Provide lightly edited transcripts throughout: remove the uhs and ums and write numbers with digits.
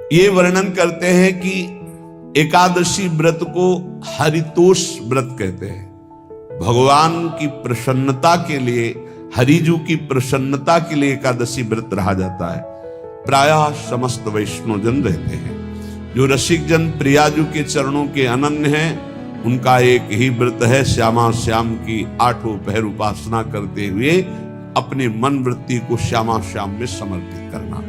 ये वर्णन करते हैं कि एकादशी व्रत को हरितोष व्रत कहते हैं। भगवान की प्रसन्नता के लिए, हरिजू की प्रसन्नता के लिए एकादशी व्रत रहा जाता है। प्रायः समस्त वैष्णवजन रहते हैं। जो रसिक जन प्रियाजू के चरणों के अनन्य हैं, उनका एक ही व्रत है, श्यामा श्याम की 8 पहर उपासना करते हुए अपने मन वृत्ति को श्यामा श्याम में समर्पित करना।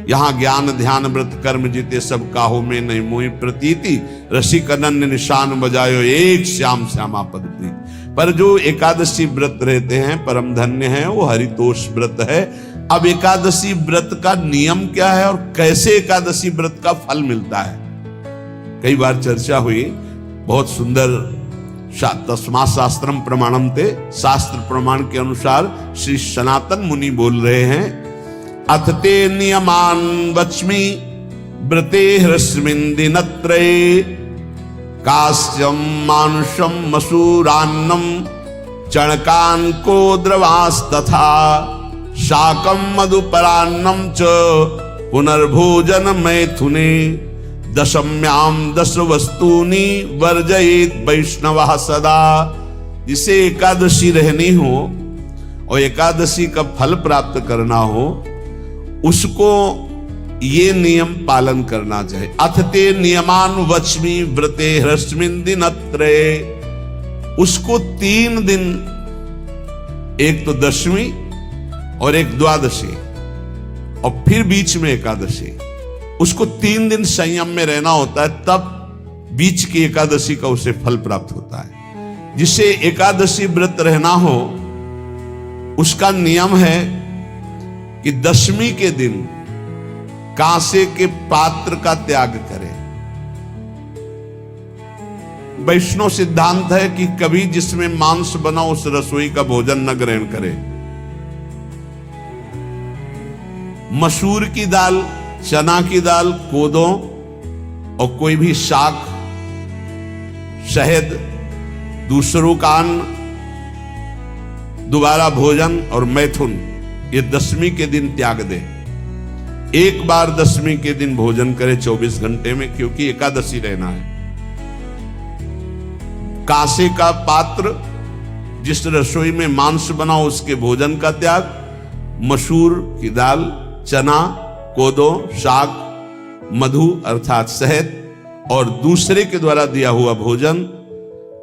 यहाँ ज्ञान ध्यान व्रत कर्म जीते सब काहो में नहीं मोहि प्रतीति, रसिक अनन्य निशान बजायो एक श्याम श्यामा पद प्रीति। पर जो एकादशी व्रत रहते हैं परम धन्य हैं, वो हरितोष व्रत है। अब एकादशी व्रत का नियम क्या है और कैसे एकादशी व्रत का फल मिलता है, कई बार चर्चा हुई। बहुत सुंदर तस्मा शास्त्रम प्रमाणम थे, शास्त्र प्रमाण के अनुसार श्री सनातन मुनि बोल रहे हैं, अथ ते नियमान वच्मि व्रते ह्रस्मिन् दिनत्रये, कास्यम मानुषम मसूरान्नम चणकान को द्रवास्तथा, शाकम मधुपरान्नम च पुनर्भोजन मैथुने, दशम्याम 10 वस्तूनि वर्जयेत वैष्णवः सदा। जिसे एकादशी रहनी हो और एकादशी का फल प्राप्त करना हो, उसको ये नियम पालन करना चाहिए। अथ ते नियमान वच्मि व्रते ह्रस्मिन् दिनत्रये, उसको 3 दिन, एक तो दशमी और एक द्वादशी और फिर बीच में एकादशी, उसको 3 दिन संयम में रहना होता है, तब बीच की एकादशी का उसे फल प्राप्त होता है। जिसे एकादशी व्रत रहना हो, उसका नियम है कि दशमी के दिन कांसे के पात्र का त्याग करें। वैष्णव सिद्धांत है कि कभी जिसमें मांस बना उस रसोई का भोजन न ग्रहण करें। मसूर की दाल, चना की दाल, कोदों और कोई भी शाक, शहद, दूसरों का अन्न, दोबारा भोजन और मैथुन, ये दशमी के दिन त्याग दे। एक बार दशमी के दिन भोजन करे 24 घंटे में, क्योंकि एकादशी रहना है। कांसे का पात्र, जिस रसोई में मांस बना उसके भोजन का त्याग, मसूर की दाल, चना, कोदो, शाक, मधु अर्थात शहद और दूसरे के द्वारा दिया हुआ भोजन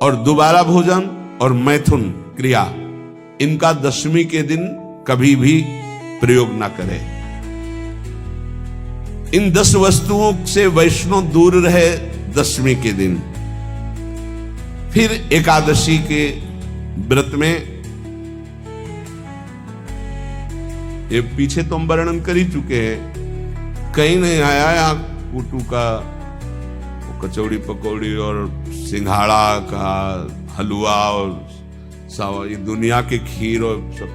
और दोबारा भोजन और मैथुन क्रिया, इनका दशमी के दिन कभी भी प्रयोग ना करें। इन 10 वस्तुओं से वैष्णव दूर रहे दशमी के दिन। फिर एकादशी के व्रत में, ये पीछे तो हम वर्णन कर ही चुके हैं, कहीं नहीं आया यहाँ कुटू का कचौड़ी पकौड़ी और सिंघाड़ा का हलवा और ये दुनिया के खीर और सब।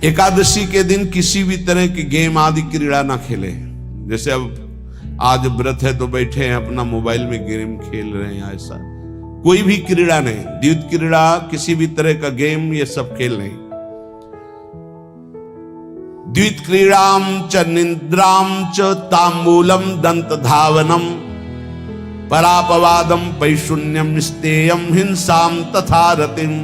एकादशी के दिन किसी भी तरह की गेम आदि क्रीड़ा ना खेले। जैसे अब आज व्रत है तो बैठे हैं अपना मोबाइल में गेम खेल रहे हैं, ऐसा कोई भी क्रीड़ा नहीं। द्वैत क्रीड़ा, किसी भी तरह का गेम, ये सब खेल नहीं। द्वित क्रीड़ाम च निद्राम च तांबूलम दंत धावनम, परापवादम पैशून्यम निस्तेयम हिंसाम तथा रतिम,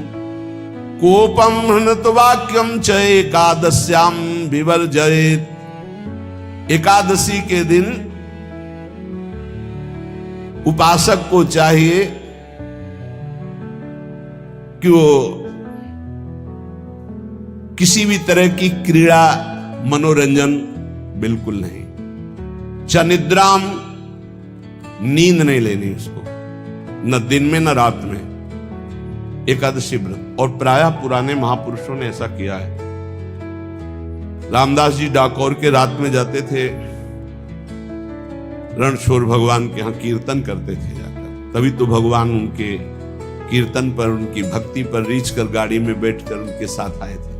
कोपम हनत वाक्यम च एकादश्याम विवर्जयेत। एकादशी के दिन उपासक को चाहिए कि वो किसी भी तरह की क्रीड़ा, मनोरंजन बिल्कुल नहीं। चनिद्राम, नींद नहीं लेनी उसको, न दिन में न रात में। एकादशी व्रत, और प्रायः पुराने महापुरुषों ने ऐसा किया है। रामदास जी डाकोर के रात में जाते थे, रणछोड़ भगवान के यहाँ कीर्तन करते थे जाकर। तभी तो भगवान उनके कीर्तन पर, उनकी भक्ति पर रीझ कर गाड़ी में बैठकर उनके साथ आए थे।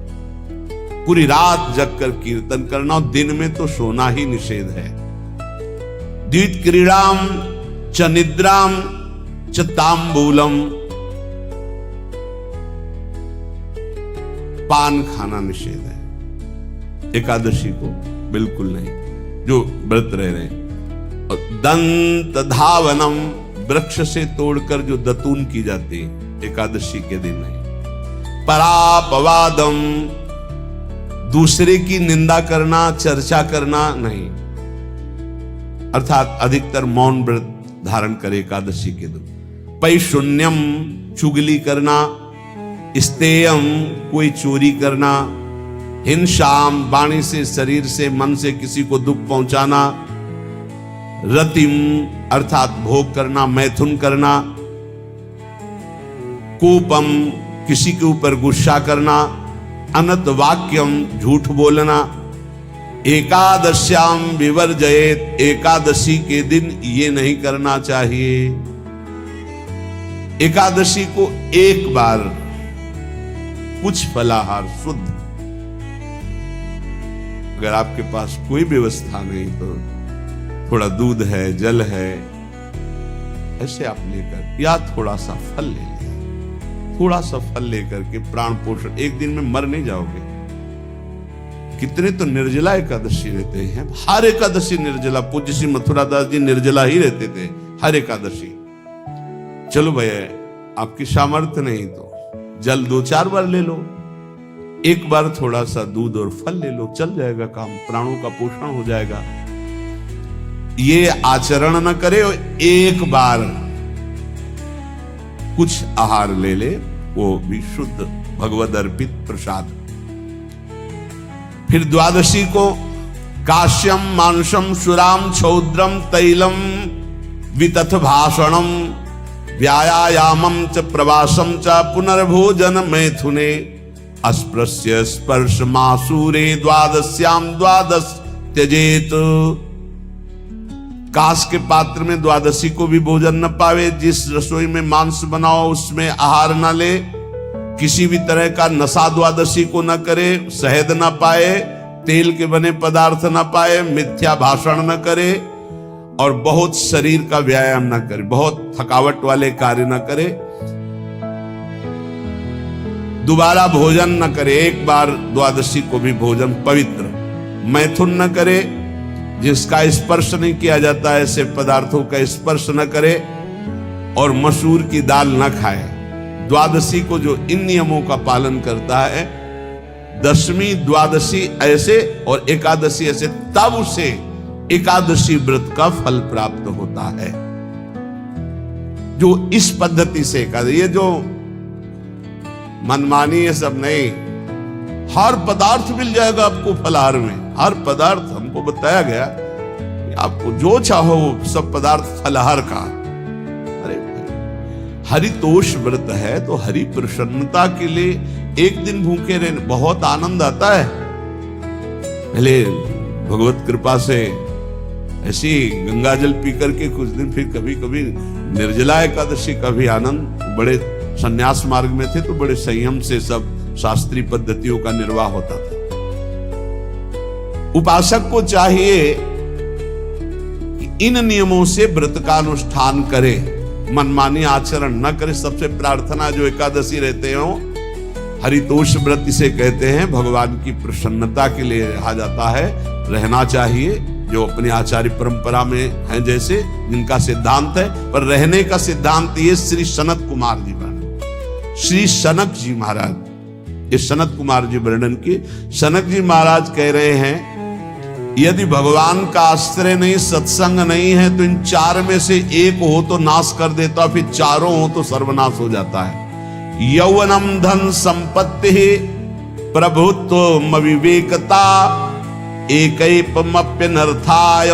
पूरी रात जगकर कीर्तन करना, और दिन में तो सोना ही निषेध है। द्वित क्रीड़ाम च निद्राम च तांबूलम, पान खाना निषेध है एकादशी को, बिल्कुल नहीं। जो व्रत रह रहे हैं। और दंत धावनम, वृक्ष से तोड़कर जो दतून की जाती है एकादशी के दिन नहीं। परापवादम, दूसरे की निंदा करना, चर्चा करना नहीं, अर्थात अधिकतर मौन व्रत धारण करे एकादशी के दिन। पैशून्यम, चुगली करना। स्तेयम, कोई चोरी करना। हिंसाम, वाणी से, शरीर से, मन से किसी को दुख पहुंचाना। रतिम, अर्थात भोग करना, मैथुन करना। कोपम, किसी के ऊपर गुस्सा करना। अनत वाक्यम, झूठ बोलना। एकादश्याम विवर्जयेत, एकादशी के दिन ये नहीं करना चाहिए। एकादशी को एक बार कुछ फलाहार शुद्ध, अगर आपके पास कोई व्यवस्था नहीं तो थोड़ा दूध है, जल है, ऐसे आप लेकर, या थोड़ा सा फल ले लें, थोड़ा सा फल लेकर के प्राण पोषण, एक दिन में मर नहीं जाओगे। कितने तो निर्जला एकादशी रहते हैं, हर एकादशी निर्जला। पूज्य श्री मथुरा दास जी निर्जला ही रहते थे हर एकादशी। चलो भैया, आपकी सामर्थ्य नहीं तो जल 2-4 बार ले लो, एक बार थोड़ा सा दूध और फल ले लो, चल जाएगा काम, प्राणों का पोषण हो जाएगा। ये आचरण न करे और एक बार कुछ आहार ले ले, वो भी शुद्ध भगवद अर्पित प्रसाद। फिर द्वादशी को काश्यम, मांसम, सुराम, छौद्रम, तैलम, वितथ भाषणम, व्यायामम च प्रवासम च पुनर्भोजन मैथुने, अस्पृश्य स्पर्श मासूरे द्वादश्याम द्वादश त्यजेत। कांस के पात्र में द्वादशी को भी भोजन न पावे। जिस रसोई में मांस बनाओ उसमें आहार न ले। किसी भी तरह का नशा द्वादशी को न करे। शहद न पाए, तेल के बने पदार्थ न पाए, मिथ्या भाषण न करे और बहुत शरीर का व्यायाम न करे, बहुत थकावट वाले कार्य न करे। दोबारा भोजन न करे, एक बार द्वादशी को भी भोजन पवित्र। मैथुन न करे, जिसका स्पर्श नहीं किया जाता ऐसे पदार्थों का स्पर्श न करे। और मसूर की दाल न खाए। द्वादशी को जो इन नियमों का पालन करता है, दशमी द्वादशी ऐसे और एकादशी ऐसे, तब उसे एकादशी व्रत का फल प्राप्त होता है। जो इस पद्धति से एकादशी, ये जो मनमानी है सब नहीं, हर पदार्थ मिल जाएगा आपको फलाहार में। हर पदार्थ हमको बताया गया कि आपको जो चाहो सब पदार्थ फलाहार का। अरे हरितोष व्रत है तो हरि प्रसन्नता के लिए एक दिन भूखे रहने बहुत आनंद आता है। पहले भगवत कृपा से ऐसी गंगा जल पी करके कुछ दिन, फिर कभी कभी निर्जला एकादशी का भी आनंद। बड़े संन्यास मार्ग में थे तो बड़े संयम से सब शास्त्रीय पद्धतियों का निर्वाह होता था। उपासक को चाहिए कि इन नियमों से व्रत का अनुष्ठान करे, मनमानी आचरण न करे। सबसे प्रार्थना जो एकादशी रहते हो, हरितोष व्रत इसे कहते हैं, भगवान की प्रसन्नता के लिए रहा जाता है, रहना चाहिए। जो अपनी आचार्य परंपरा में हैं जैसे, जिनका सिद्धांत है, पर रहने का सिद्धांत ये श्री सनत कुमार जी वर्णन, श्री सनक जी महाराज, ये सनत कुमार जी वर्णन की। सनक जी महाराज कह रहे हैं, यदि भगवान का आश्रय नहीं, सत्संग नहीं है, तो इन 4 में से एक हो तो नाश कर देता, फिर चारों हो तो सर्वनाश हो जाता है। यौवनम धन संपत्ति प्रभुत्व विवेकता एकैपमप्यनर्थाय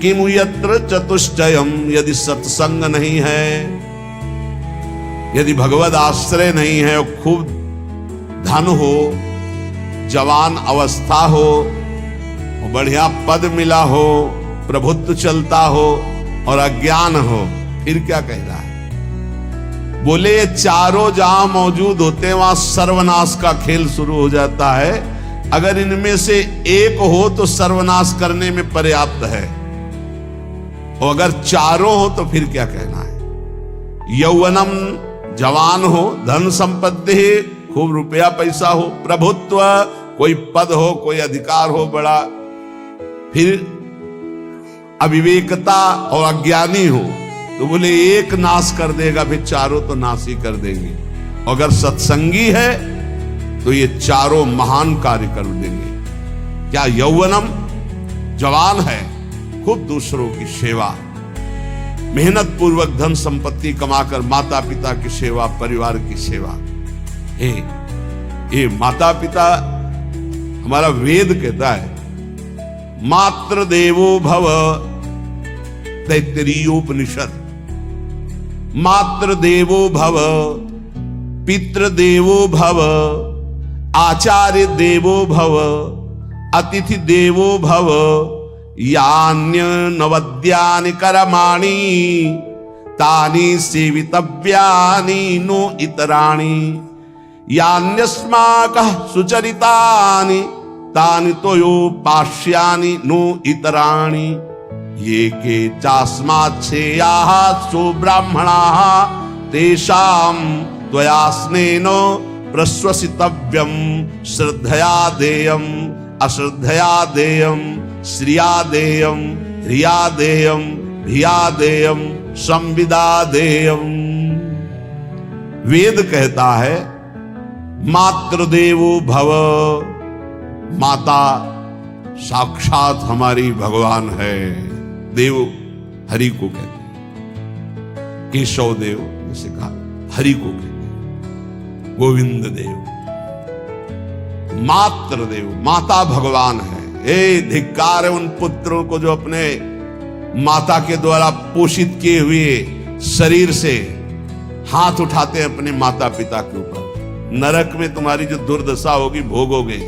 किमु यत्र चतुष्टयम। यदि सत्संग नहीं है, यदि भगवद आश्रय नहीं है, और खूब धन हो, जवान अवस्था हो, बढ़िया पद मिला हो, प्रभुत्व चलता हो और अज्ञान हो, फिर क्या कह रहा है? बोले ये चारों जहां मौजूद होते हैं वहां सर्वनाश का खेल शुरू हो जाता है। अगर इनमें से एक हो तो सर्वनाश करने में पर्याप्त है, और अगर चारों हो तो फिर क्या कहना है? यौवनम, जवान हो, धन संपत्ति, खूब रुपया पैसा हो, प्रभुत्व, कोई पद हो, कोई अधिकार हो बड़ा, फिर अविवेकता और अज्ञानी हो तो बोले एक नाश कर देगा, फिर चारों तो नाश ही कर देंगे। अगर सत्संगी है तो ये चारों महान कार्य कर देंगे। क्या यौवनम, जवान है, खूब दूसरों की सेवा, मेहनत पूर्वक धन संपत्ति कमाकर माता पिता की सेवा, परिवार की सेवा। ये माता पिता, हमारा वेद कहता है मातृ देवो भव, तैत्तिरीयोपनिषद, मातृ देवो भव, पितृ देवो भव, आचार्य देवो भव, अतिथि देवो भव, यान्य नवद्यानि कर्माणि तानि सेवितव्यानि नो इतराणि, यान्यस्माकः सुचरितानि तानि तोयोपास्यानि नो इतराणि, ये के चास्माच्छेयाः सो ब्राह्मणाः तेषां त्वया स्नेन प्रश्वसितव्यं, श्रद्धया देयम् अश्रद्धया देयम्, श्रिया देयम् ह्रिया देयम् भिया देयम् संविदा देयम्। वेद कहता है मातृदेवो भव, माता साक्षात हमारी भगवान है। देव हरि को कहते हैं, केशव देव जैसे कहा, हरि को कहते हैं, गोविंद देव। मातृदेव, माता भगवान है। धिक्कार है उन पुत्रों को जो अपने माता के द्वारा पोषित किए हुए शरीर से हाथ उठाते हैं अपने माता पिता के ऊपर। नरक में तुम्हारी जो दुर्दशा होगी भोगोगे।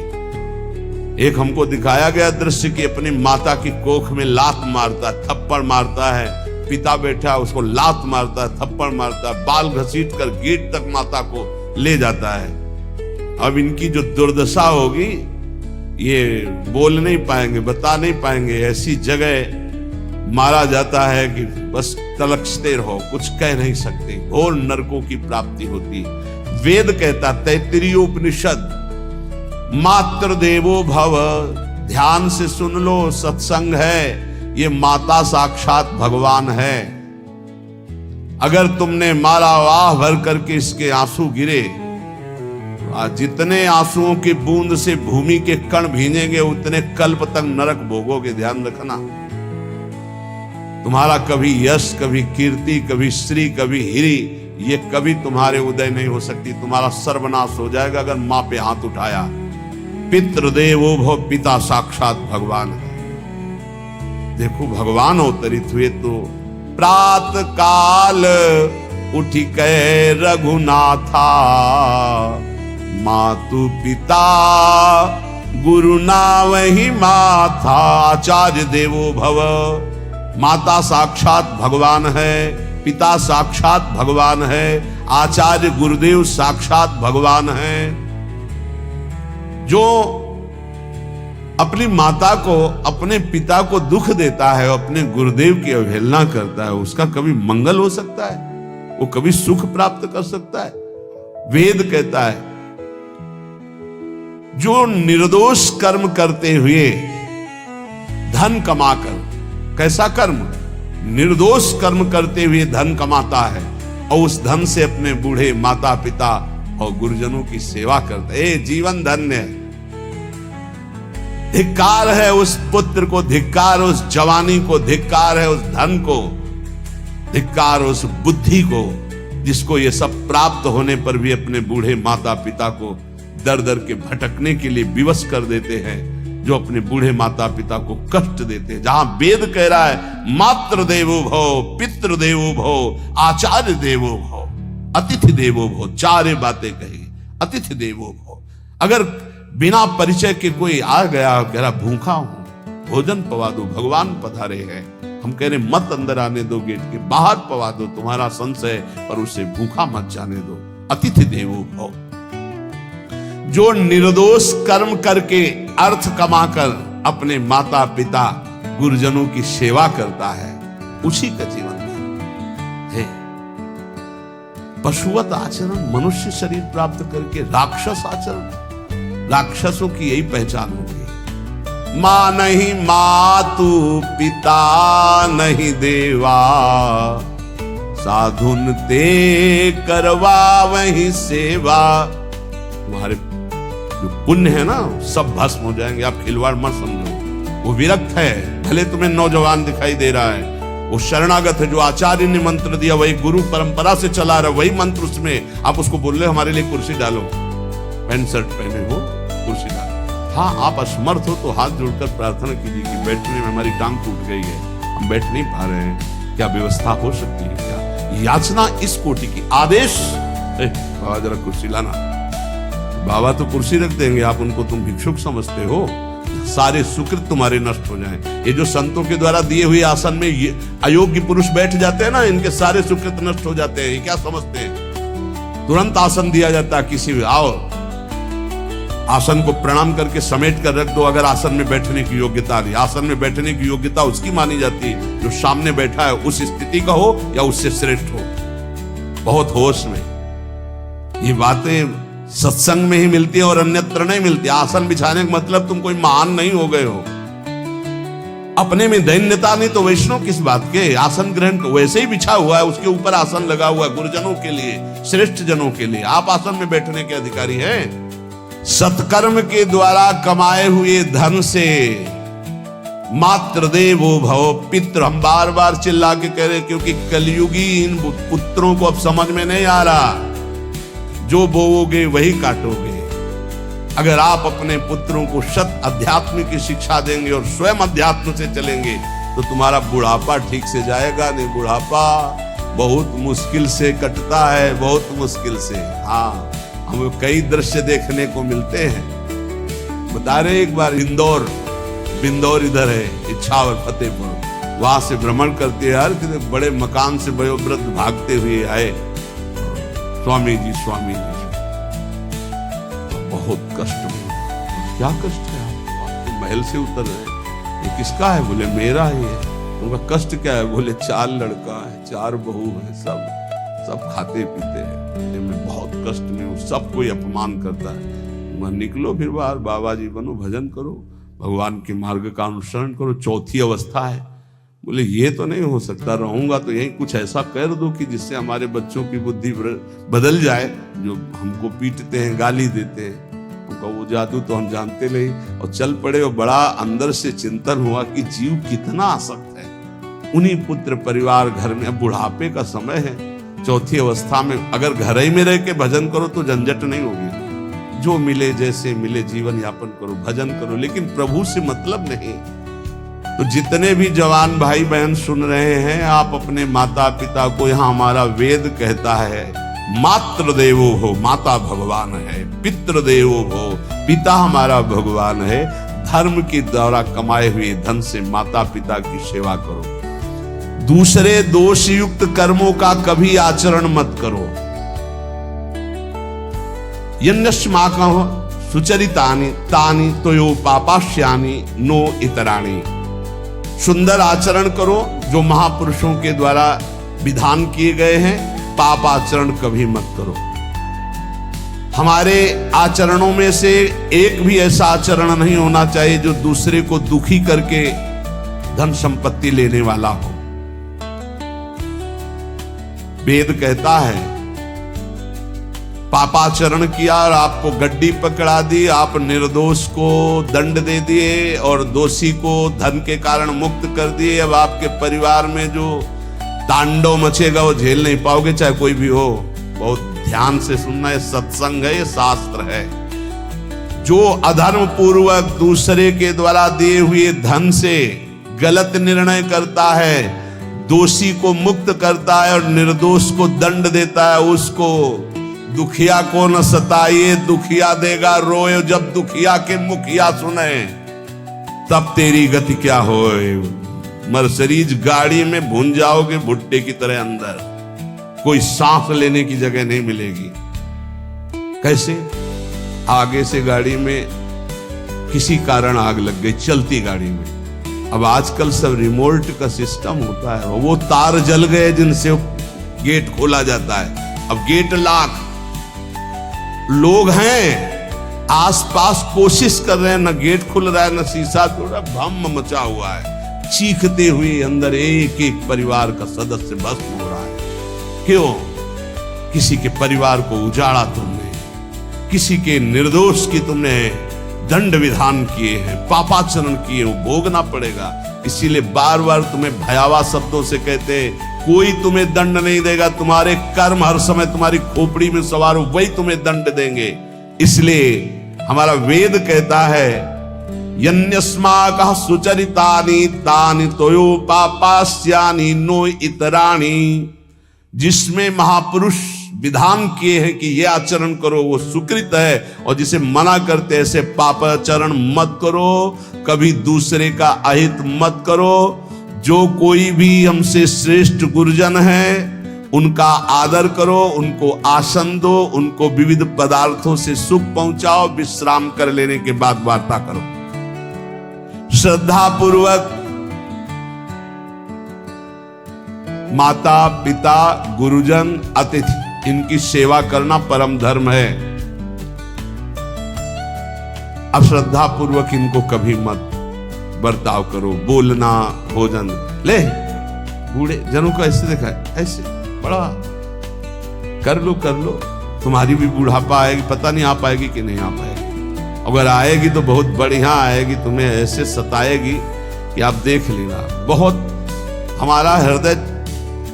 एक हमको दिखाया गया दृश्य कि अपनी माता की कोख में लात मारता है, थप्पड़ मारता है, पिता बैठा उसको लात मारता है, थप्पड़ मारता है, बाल घसीट कर गेट तक माता को ले जाता है। अब इनकी जो दुर्दशा होगी ये बोल नहीं पाएंगे, बता नहीं पाएंगे। ऐसी जगह मारा जाता है कि बस तलकते रहो, कुछ कह नहीं सकते, और नरकों की प्राप्ति होती। वेद कहता, तैत्तिरीयोपनिषद, मातृ देवो भव। ध्यान से सुन लो, सत्संग है, ये माता साक्षात भगवान है। अगर तुमने मारा वाह भर करके इसके आंसू गिरे, जितने आंसुओं की बूंद से भूमि के कण भींजेंगे उतने कल्प तक नरक भोगोगे। ध्यान रखना, तुम्हारा कभी यश, कभी कीर्ति, कभी श्री, कभी हिरी, ये कभी तुम्हारे उदय नहीं हो सकती। तुम्हारा सर्वनाश हो जाएगा अगर मां पे हाथ उठाया। पितृदेवो भव, पिता साक्षात भगवान है। देखो भगवान अवतरित हुए तो प्रात काल उठी कै रघुनाथा, मातु पिता गुरु नावहि माथा। आचार्य देवो भव, माता साक्षात भगवान है, पिता साक्षात भगवान है, आचार्य गुरुदेव साक्षात भगवान है। जो अपनी माता को, अपने पिता को दुख देता है, अपने गुरुदेव की अवहेलना करता है, उसका कभी मंगल हो सकता है? वो कभी सुख प्राप्त कर सकता है? वेद कहता है जो निर्दोष कर्म करते हुए धन कमाकर, कैसा कर्म? निर्दोष कर्म करते हुए धन कमाता है और उस धन से अपने बूढ़े माता पिता और गुरुजनों की सेवा करता है, जीवन धन्य है। धिक्कार है उस पुत्र को, धिक्कार उस जवानी को, धिक्कार है उस धन को, धिक्कार उस बुद्धि को जिसको ये सब प्राप्त होने पर भी अपने बूढ़े माता पिता को दर दर के भटकने के लिए विवश कर देते हैं, जो अपने बूढ़े माता पिता को कष्ट देते हैं। जहां वेद कह रहा है मातृ देवो भव, पितृ देवो भव, आचार्य देवो भव, अतिथि देवो भव, चारे बातें कही। अतिथि देवो भव, अगर बिना परिचय के कोई आ गया, कह रहा भूखा हूं, भोजन पवा दो, भगवान पधारे हैं, हम कह रहे मत अंदर आने दो, गेट के बाहर पवा दो, तुम्हारा संशय, पर उसे भूखा मत जाने दो। अतिथि देवो भव, जो निर्दोष कर्म करके अर्थ कमाकर अपने माता पिता गुरुजनों की सेवा करता है, उसी का जीवन है। पशुवत आचरण, मनुष्य शरीर प्राप्त करके राक्षस आचरण, राक्षसों की यही पहचान होती है। माँ नहीं मातु पिता नहीं देवा, साधुन ते करवा वही सेवा। तुम्हारे जो पुण्य है ना सब भस्म हो जाएंगे, आप खिलवाड़ मत समझो। वो विरक्त है, भले तुम्हें नौजवान दिखाई दे रहा है, वो शरणागत है। जो आचार्य ने मंत्र दिया वही गुरु परंपरा से चला रहा, वही मंत्र उसमें आप उसको बोल रहे हमारे लिए कुर्सी डालो, पैंट शर्ट पहने हो कुर्सी डालो। हाँ आप असमर्थ हो तो हाथ जोड़कर प्रार्थना कीजिए कि बैठने में हमारी टांग टूट गई है, हम बैठ नहीं पा रहे हैं, क्या व्यवस्था हो सकती है क्या? याचना इस कोटि की। आदेश बाबा जरा कुर्सी लाना, बाबा तो कुर्सी रख देंगे, आप उनको तुम भिक्षुक समझते हो, सारे सुकृत तुम्हारे नष्ट हो जाएं। ये जो संतों के द्वारा दिए हुए आसन में ये अयोग्य पुरुष बैठ जाते हैं ना, इनके सारे सुकृत नष्ट हो जाते हैं। ये क्या समझते हैं? तुरंत आसन दिया जाता है, किसी आओ आसन को प्रणाम करके समेट कर रख दो। अगर आसन में बैठने की योग्यता नहीं, आसन में बैठने की योग्यता उसकी मानी जाती है जो सामने बैठा है, उस स्थिति का हो या उससे श्रेष्ठ हो। बहुत होश में ये बातें सत्संग में ही मिलती है और अन्यत्र नहीं मिलती। आसन बिछाने का मतलब तुम कोई महान नहीं हो गए हो, अपने में दैन्यता नहीं तो वैष्णव किस बात के? आसन ग्रहण वैसे ही बिछा हुआ है, उसके ऊपर आसन लगा हुआ है गुरुजनों के लिए, श्रेष्ठ जनों के लिए। आप आसन में बैठने के अधिकारी हैं। सत्कर्म के द्वारा कमाए हुए धन से मात्र देवो भव पितृ, हम बार बार चिल्ला के कह रहे, क्योंकि कलयुगी इन पुत्रों को अब समझ में नहीं आ रहा। जो बोओगे वही काटोगे। अगर आप अपने पुत्रों को सत अध्यात्म की शिक्षा देंगे और स्वयं अध्यात्म से चलेंगे तो तुम्हारा बुढ़ापा ठीक से जाएगा नहीं। बुढ़ापा बहुत मुश्किल से कटता है, बहुत मुश्किल से। हाँ हमें कई दृश्य देखने को मिलते हैं। बता रहे एक बार बिंदौर इधर है, इच्छावर फतेहपुर, वहां से भ्रमण करते हैं यार, बड़े मकान से वयोवृद्ध भागते हुए आए, स्वामी जी बहुत कष्ट में। क्या कष्ट है? आप महल से उतर रहे, ये किसका है? बोले मेरा ही है। उनका कष्ट क्या है? बोले 4 लड़का है, 4 बहू है, सब खाते पीते हैं, मैं बहुत कष्ट में हूँ, सब कोई अपमान करता है। मैं निकलो फिर बाहर, बाबा जी बनो, भजन करो, भगवान के मार्ग का अनुसरण करो। चौथी अवस्था है। बोले ये तो नहीं हो सकता, रहूंगा तो यही कुछ ऐसा कर दो कि जिससे हमारे बच्चों की बुद्धि बदल जाए, जो हमको पीटते हैं, गाली देते हैं। उनका वो जादू तो हम जानते नहीं, और चल पड़े। और बड़ा अंदर से चिंतन हुआ कि जीव कितना आसक्त है। उन्हीं पुत्र परिवार घर में, बुढ़ापे का समय है, चौथी अवस्था में अगर घर ही में रह के भजन करो तो झंझट नहीं होगी। जो मिले जैसे मिले जीवन यापन करो, भजन करो, लेकिन प्रभु से मतलब नहीं। तो जितने भी जवान भाई बहन सुन रहे हैं, आप अपने माता पिता को, यहाँ हमारा वेद कहता है मातृ देवो हो, माता भगवान है, पितृ देवो हो, पिता हमारा भगवान है। धर्म के द्वारा कमाए हुए धन से माता पिता की सेवा करो। दूसरे दोष युक्त कर्मों का कभी आचरण मत करो। यन्नस्माकं सुचरितानि तानि तोयो पापाश्यानि नो इतराणि। सुंदर आचरण करो जो महापुरुषों के द्वारा विधान किए गए हैं, पाप आचरण कभी मत करो। हमारे आचरणों में से एक भी ऐसा आचरण नहीं होना चाहिए जो दूसरे को दुखी करके धन संपत्ति लेने वाला हो। वेद कहता है पापाचरण किया और आपको गड्डी पकड़ा दी, आप निर्दोष को दंड दे दिए और दोषी को धन के कारण मुक्त कर दिए। अब आपके परिवार में जो तांडव मचेगा वो झेल नहीं पाओगे, चाहे कोई भी हो। बहुत ध्यान से सुनना, है सत्संग है, ये शास्त्र है। जो अधर्म पूर्वक दूसरे के द्वारा दिए हुए धन से गलत निर्णय करता है, दोषी को मुक्त करता है और निर्दोष को दंड देता है, उसको दुखिया को न सताइए, दुखिया देगा रोए। जब दुखिया के मुखिया सुने तब तेरी गति क्या होए। मर्सिडीज गाड़ी में भुन जाओगे भुट्टे की तरह अंदर, कोई सांस लेने की जगह नहीं मिलेगी। कैसे? आगे से गाड़ी में किसी कारण आग लग गई, चलती गाड़ी में। अब आजकल सब रिमोट का सिस्टम होता है, वो तार जल गए जिनसे गेट खोला जाता है। अब गेट लाख लोग हैं, आसपास कोशिश कर रहे हैं, न गेट खुल रहा है न शीशा तोड़ रहा, भम मचा हुआ है, चीखते हुए अंदर एक एक परिवार का सदस्य भस्म हो रहा है। क्यों? किसी के परिवार को उजाड़ा तुमने, किसी के निर्दोष की तुमने दंड विधान किए हैं, पापाचरण किए, वो भोगना पड़ेगा। इसीलिए बार बार तुम्हें भयावह शब्दों से कहते, कोई तुम्हें दंड नहीं देगा, तुम्हारे कर्म हर समय तुम्हारी खोपड़ी में सवार हो, वही तुम्हें दंड देंगे। इसलिए हमारा वेद कहता है, यन्यस्माकः सुचरितानि तानि तोयो पापास्यानि नो इतराणि। जिसमें महापुरुष विधान किए हैं कि ये आचरण करो वो सुकृत है, और जिसे मना करते ऐसे पापाचरण मत करो, कभी दूसरे का अहित मत करो। जो कोई भी हमसे श्रेष्ठ गुरुजन है उनका आदर करो, उनको आसन दो, उनको विविध पदार्थों से सुख पहुंचाओ, विश्राम कर लेने के बाद वार्ता करो। श्रद्धा पूर्वक माता पिता गुरुजन अतिथि इनकी सेवा करना परम धर्म है। अश्रद्धा पूर्वक इनको कभी मत बर्ताव करो। बोलना, भोजन ले, बूढ़े जनों को ऐसे देखा है, ऐसे बड़ा कर लो तुम्हारी भी बुढ़ापा आएगी, पता नहीं आ पाएगी कि नहीं आ पाएगी। अगर आएगी तो बहुत बढ़िया आएगी, तुम्हें ऐसे सताएगी कि आप देख लेना। बहुत हमारा हृदय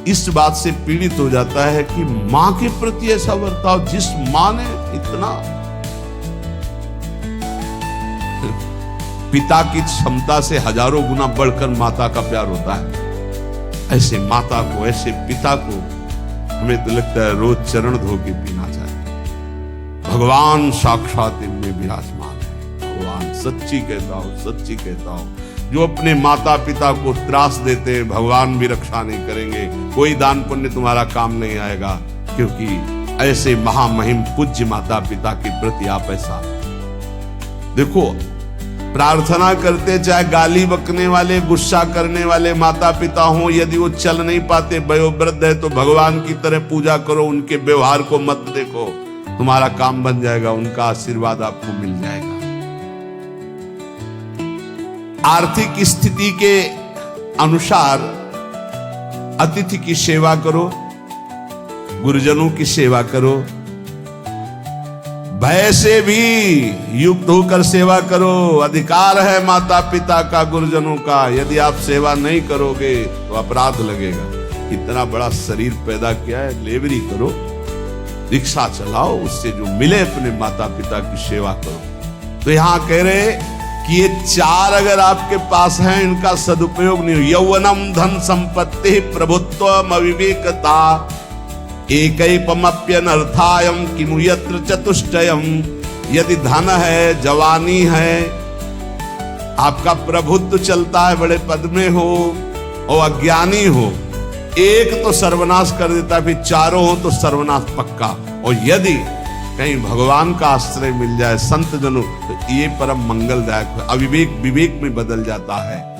इस बात से पीड़ित हो जाता है कि मां के प्रति ऐसा बर्ताव, जिस मां ने इतना, पिता की क्षमता से हजारों गुना बढ़कर माता का प्यार होता है। ऐसे माता को, ऐसे पिता को हमें तो लगता है रोज चरण धो के पीना चाहिए। भगवान साक्षात इनमें विराजमान है। भगवान सच्ची कहता हूं, जो अपने माता पिता को त्रास देते हैं, भगवान भी रक्षा नहीं करेंगे, कोई दान पुण्य तुम्हारा काम नहीं आएगा। क्योंकि ऐसे महामहिम पूज्य माता पिता के प्रति आप ऐसा देखो, प्रार्थना करते, चाहे गाली बकने वाले, गुस्सा करने वाले माता पिता हों, यदि वो चल नहीं पाते, वयोवृद्ध है, तो भगवान की तरह पूजा करो, उनके व्यवहार को मत देखो, तुम्हारा काम बन जाएगा, उनका आशीर्वाद आपको मिल जाएगा। आर्थिक स्थिति के अनुसार अतिथि की सेवा करो, गुरुजनों की सेवा करो, भय से भी युक्त होकर सेवा करो। अधिकार है माता पिता का, गुरुजनों का। यदि आप सेवा नहीं करोगे तो अपराध लगेगा। इतना बड़ा शरीर पैदा किया है, लेबरी करो, रिक्शा चलाओ, उससे जो मिले अपने माता पिता की सेवा करो। तो यहां कह रहे कि ये चार अगर आपके पास हैं, इनका सदुपयोग नहीं हो। यौवनम धन संपत्ति प्रभुत्वम अविवेकता एकैपमप्यनर्थायम किमु यत्र चतुष्टयम। यदि धन है, जवानी है, आपका प्रभुत्व चलता है, बड़े पद में हो और अज्ञानी हो, एक तो सर्वनाश कर देता है, फिर चारों हो तो सर्वनाश पक्का। और यदि कहीं भगवान का आश्रय मिल जाए, संत जनों, तो ये परम मंगलदायक है। अविवेक विवेक में बदल जाता है।